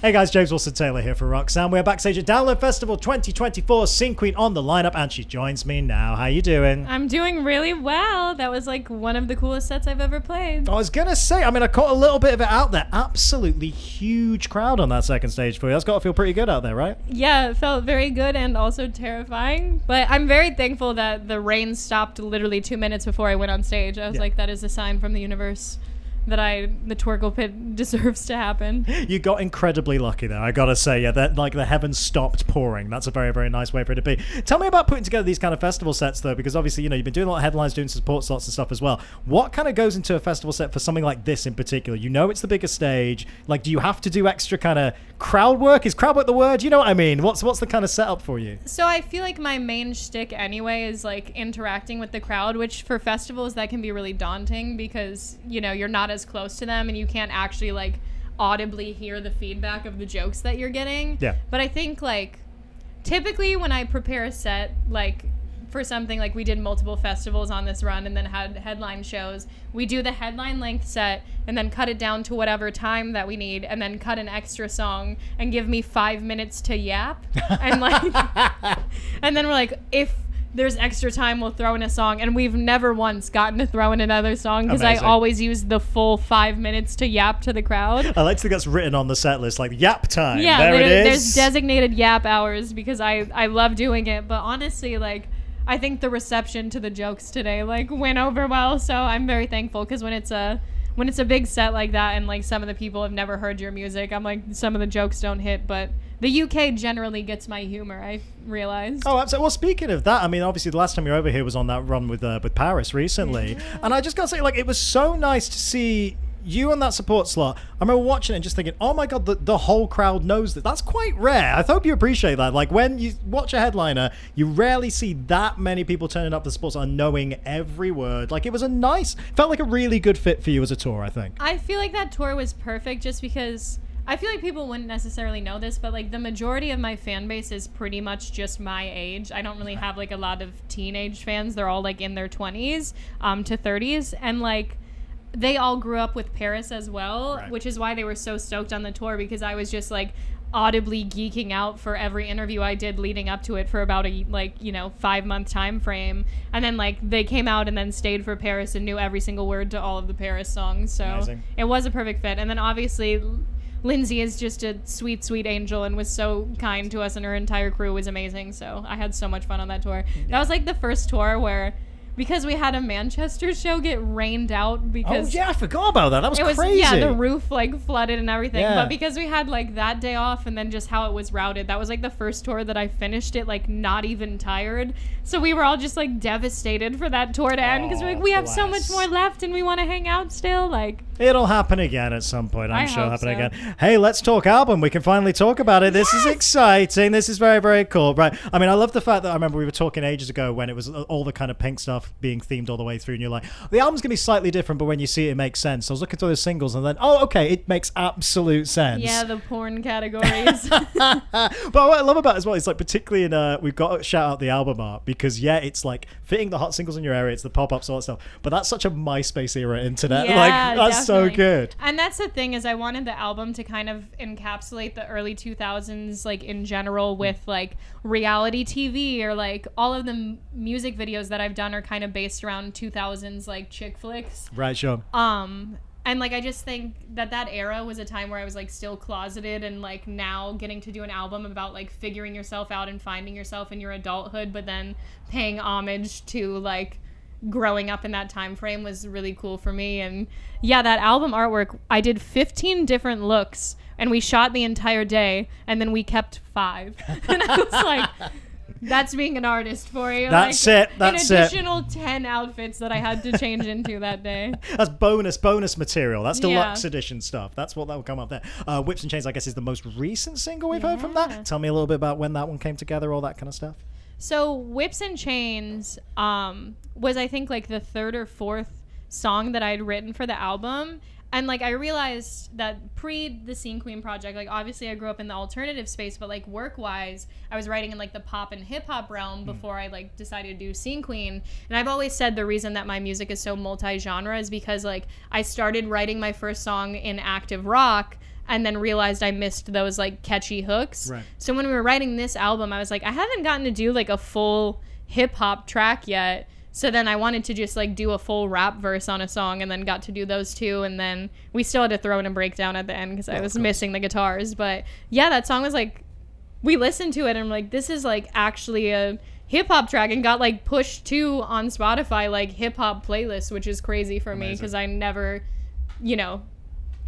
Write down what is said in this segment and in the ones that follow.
Hey guys, James Wilson-Taylor here for Roxanne. We're backstage at Download Festival 2024, Scene Queen on the lineup, and she joins me now. How you doing? I'm doing really well. That was like one of the coolest sets I've ever played. I was gonna say, I caught a little bit of it out there. Absolutely huge crowd on that second stage for you. That's got to feel pretty good out there, right? Yeah, it felt very good and also terrifying. But I'm very thankful that the rain stopped literally 2 minutes before I went on stage. I was like, that is a sign from the universe that the Twerkle Pit deserves to happen. You got incredibly lucky there, I gotta say. Yeah, that like the heavens stopped pouring. That's a very, very nice way for it to be. Tell me about putting together these kind of festival sets, though, because obviously, you've been doing a lot of headlines, doing support slots and stuff as well. What kind of goes into a festival set for something like this in particular? It's the biggest stage. Like, do you have to do extra kind of crowd work? Is crowd work the word? You know what I mean? What's the kind of setup for you? So I feel like my main shtick anyway is like interacting with the crowd, which for festivals that can be really daunting because, you're not as close to them and you can't actually like audibly hear the feedback of the jokes that you're getting. Yeah. But I think like typically when I prepare a set, like for something like we did multiple festivals on this run and then had headline shows, we do the headline length set and then cut it down to whatever time that we need and then cut an extra song and give me 5 minutes to yap. And like, and then we're like, if there's extra time, we'll throw in a song. And we've never once gotten to throw in another song because I always use the full 5 minutes to yap to the crowd. I like to think that's written on the set list, like yap time. Yeah, there it is. There's designated yap hours because I love doing it. But honestly, like, I think the reception to the jokes today like went over well. So I'm very thankful because when it's a big set like that and like some of the people have never heard your music, I'm like, some of the jokes don't hit, but the UK generally gets my humor, I realized. Oh, absolutely. Well, speaking of that, obviously the last time you were over here was on that run with Paris recently. Yeah. And I just got to say, like, it was so nice to see you on that support slot. I remember watching it and just thinking, oh my God, the whole crowd knows that. That's quite rare. I hope you appreciate that. Like, when you watch a headliner, you rarely see that many people turning up the support slot and knowing every word. Like, it was felt like a really good fit for you as a tour, I think. I feel like that tour was perfect just because I feel like people wouldn't necessarily know this, but like the majority of my fan base is pretty much just my age. I don't really have like a lot of teenage fans. They're all like in their 20s to 30s. And like they all grew up with Paris as well, right, which is why they were so stoked on the tour because I was just like audibly geeking out for every interview I did leading up to it for about a 5-month time frame. And then like they came out and then stayed for Paris and knew every single word to all of the Paris songs. So amazing. It was a perfect fit. And then obviously Lindsay is just a sweet, sweet angel and was so kind to us, and her entire crew was amazing. So I had so much fun on that tour. Yeah. That was like the first tour where, because we had a Manchester show get rained out because... Oh, yeah, I forgot about that. That was crazy. Yeah, the roof like flooded and everything. Yeah. But because we had like that day off and then just how it was routed, that was like the first tour that I finished it like not even tired. So we were all just like devastated for that tour to end because we're like, we have so much more left and we want to hang out still. Like, it'll happen again at some point. I'm sure it'll happen again. Hey, let's talk album. We can finally talk about it. This is exciting. This is very, very cool. Right. I love the fact that I remember we were talking ages ago when it was all the kind of Pink stuff being themed all the way through, and you're like, the album's gonna be slightly different, but when you see it, it makes sense. So I was looking through the singles and then, okay, it makes absolute sense. Yeah, the porn categories. But what I love about it as well is like, particularly in we've got to shout out the album art because it's like fitting the hot singles in your area, it's the pop-ups, all that stuff, but that's such a MySpace era internet. Yeah, like that's definitely. So good. And that's the thing, is I wanted the album to kind of encapsulate the early 2000s like in general with like reality TV, or like all of the music videos that I've done are kind of based around 2000s like chick flicks. Right, sure. And like I just think that era was a time where I was like still closeted, and like now getting to do an album about like figuring yourself out and finding yourself in your adulthood, but then paying homage to like growing up in that time frame was really cool for me. And yeah, that album artwork, I did 15 different looks and we shot the entire day and then we kept 5. And I was like, that's being an artist for you. That's like, it. That's an additional 10 outfits that I had to change into that day. That's bonus material. That's deluxe edition stuff. That's what that will come up there. Whips and Chains, I guess, is the most recent single we've heard from that. Tell me a little bit about when that one came together, all that kind of stuff. So Whips and Chains was, I think, like the 3rd or 4th song that I had written for the album. And like I realized that pre the Scene Queen project, like obviously I grew up in the alternative space, but like work wise, I was writing in like the pop and hip hop realm before I like decided to do Scene Queen. And I've always said the reason that my music is so multi-genre is because like I started writing my first song in active rock and then realized I missed those like catchy hooks. Right. So when we were writing this album, I was like, I haven't gotten to do like a full hip hop track yet. So then I wanted to just like do a full rap verse on a song, and then got to do those two, and then we still had to throw in a breakdown at the end because I was missing the guitars. But yeah, that song was like, we listened to it and I'm like, this is like actually a hip hop track, and got like pushed to on Spotify like hip hop playlist, which is crazy for me because I never,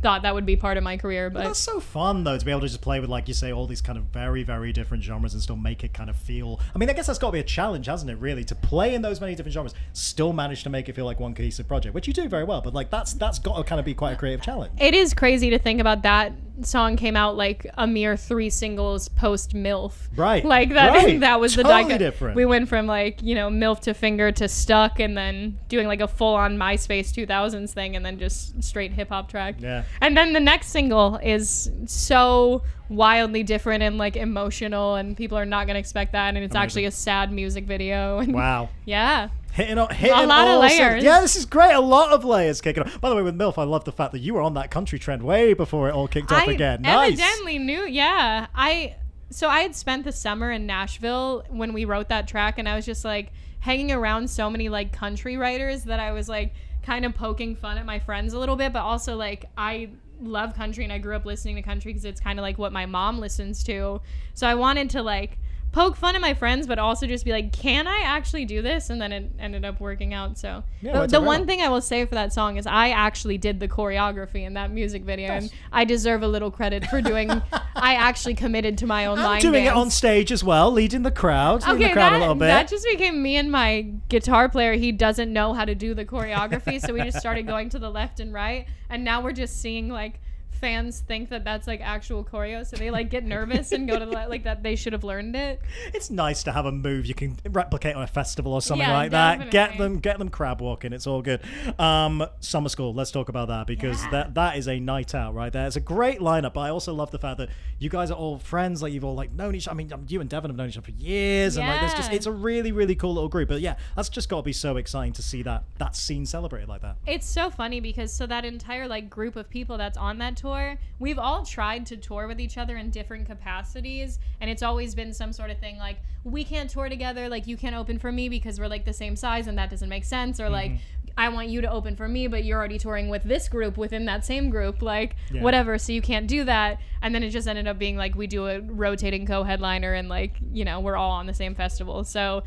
thought that would be part of my career. But that's so fun though, to be able to just play with, like you say, all these kind of very, very different genres and still make it kind of feel, I mean, I guess that's got to be a challenge, hasn't it, really, to play in those many different genres, still manage to make it feel like one cohesive project, which you do very well, but like that's got to kind of be quite a creative challenge. It is crazy to think about that song came out like a mere 3 singles post MILF. Right. Like that Right. that was the Totally different. We went from like, MILF to Finger to Stuck, and then doing like a full on MySpace 2000s thing, and then just straight hip hop track. Yeah. And then the next single is so wildly different and like emotional, and people are not going to expect that, and it's actually a sad music video. And Wow. yeah. Hitting A lot all of layers. Yeah, this is great. A lot of layers kicking off. By the way, with MILF, I love the fact that you were on that country trend way before it all kicked off again. Nice. Evidently knew. Yeah. I had spent the summer in Nashville when we wrote that track, and I was just like hanging around so many like country writers that I was like kind of poking fun at my friends a little bit, but also like I love country and I grew up listening to country because it's kind of like what my mom listens to. So I wanted to like poke fun at my friends, but also just be like, can I actually do this? And then it ended up working out. So Yeah, the one thing I will say for that song is I actually did the choreography in that music video, and I deserve a little credit for doing. I actually committed to my own line doing dance. it on stage as well, leading the crowd, leading the crowd a little bit. That just became me and my guitar player. He doesn't know how to do the choreography, so we just started going to the left and right, and now we're just seeing like fans think that that's like actual choreo, so they like get nervous and go to like that they should have learned it. It's nice to have a move you can replicate on a festival or something Yeah, like that. definitely. Get them crab walking. It's all good. Summer School. Let's talk about that, because that is a night out right there. It's a great lineup, but I also love the fact that you guys are all friends. Like you've all like known each. I mean, you and Devin have known each other for years, and like it's a really, really cool little group. But yeah, that's just got to be so exciting to see that scene celebrated like that. It's so funny because that entire like group of people that's on that tour, we've all tried to tour with each other in different capacities, and it's always been some sort of thing like, we can't tour together, like you can't open for me because we're like the same size and that doesn't make sense, or like I want you to open for me but you're already touring with this group within that same group, like whatever, so you can't do that. And then it just ended up being like we do a rotating co-headliner, and like we're all on the same festival. So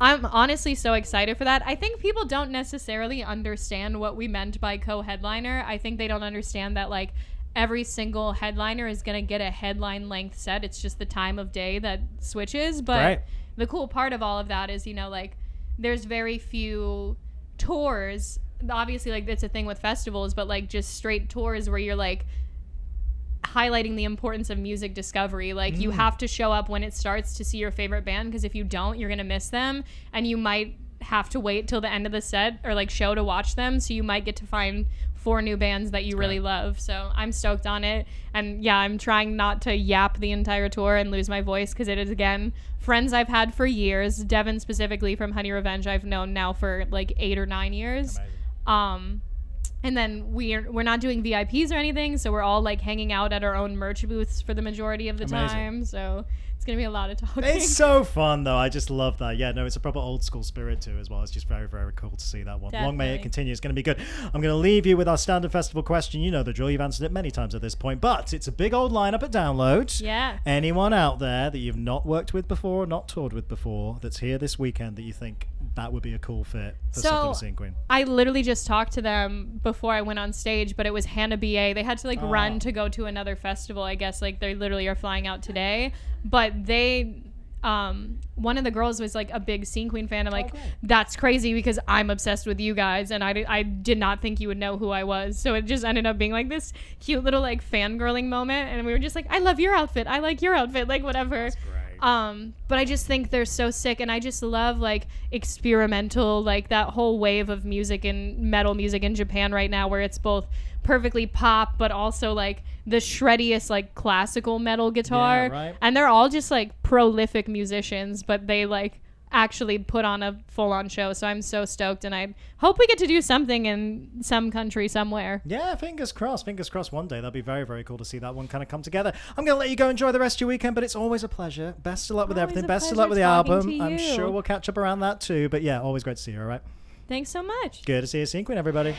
I'm honestly so excited for that. I think people don't necessarily understand what we meant by co-headliner. I think they don't understand that like every single headliner is going to get a headline length set. It's just the time of day that switches. But the cool part of all of that is, like there's very few tours. Obviously, like it's a thing with festivals, but like just straight tours where you're like highlighting the importance of music discovery. Like you have to show up when it starts to see your favorite band, because if you don't, you're going to miss them, and you might have to wait till the end of the set or like show to watch them. So you might get to find 4 new bands that you really love. So I'm stoked on it. And yeah, I'm trying not to yap the entire tour and lose my voice, because it is, again, friends I've had for years. Devin specifically from Honey Revenge I've known now for like 8 or 9 years. Amazing. And then we're not doing VIPs or anything, so we're all like hanging out at our own merch booths for the majority of the time. So it's going to be a lot of talking. It's so fun, though. I just love that. Yeah, no, it's a proper old school spirit, too, as well. It's just very, very cool to see that one. Definitely. Long may it continue. It's going to be good. I'm going to leave you with our standard festival question. You know the drill. You've answered it many times at this point. But it's a big old lineup at Download. Yeah. Anyone out there that you've not worked with before or not toured with before that's here this weekend that you think that would be a cool fit for something with Seeing Queen? I literally just talked to them before I went on stage, but it was Hannah BA. They had to like run to go to another festival, I guess. Like they literally are flying out today. But they... one of the girls was like a big Seeing Queen fan. I'm like, that's crazy because I'm obsessed with you guys, and I did not think you would know who I was. So it just ended up being like this cute little like fangirling moment, and we were just like, I love your outfit, I like your outfit, like whatever. That's great. But I just think they're so sick, and I just love like experimental, like that whole wave of music and metal music in Japan right now, where it's both perfectly pop but also like the shreddiest like classical metal guitar. Yeah, right. And they're all just like prolific musicians, but they like actually put on a full-on show. So I'm so stoked, and I hope we get to do something in some country somewhere. Yeah, fingers crossed. Fingers crossed one day. That'd be very, very cool to see that one kind of come together. I'm going to let you go enjoy the rest of your weekend, but it's always a pleasure. Best of luck with Always everything. a Best of luck with the pleasure talking album. to I'm you. sure we'll catch up around that too. But yeah, always great to see you, all right? Thanks so much. Good to see you, Scene Queen, everybody.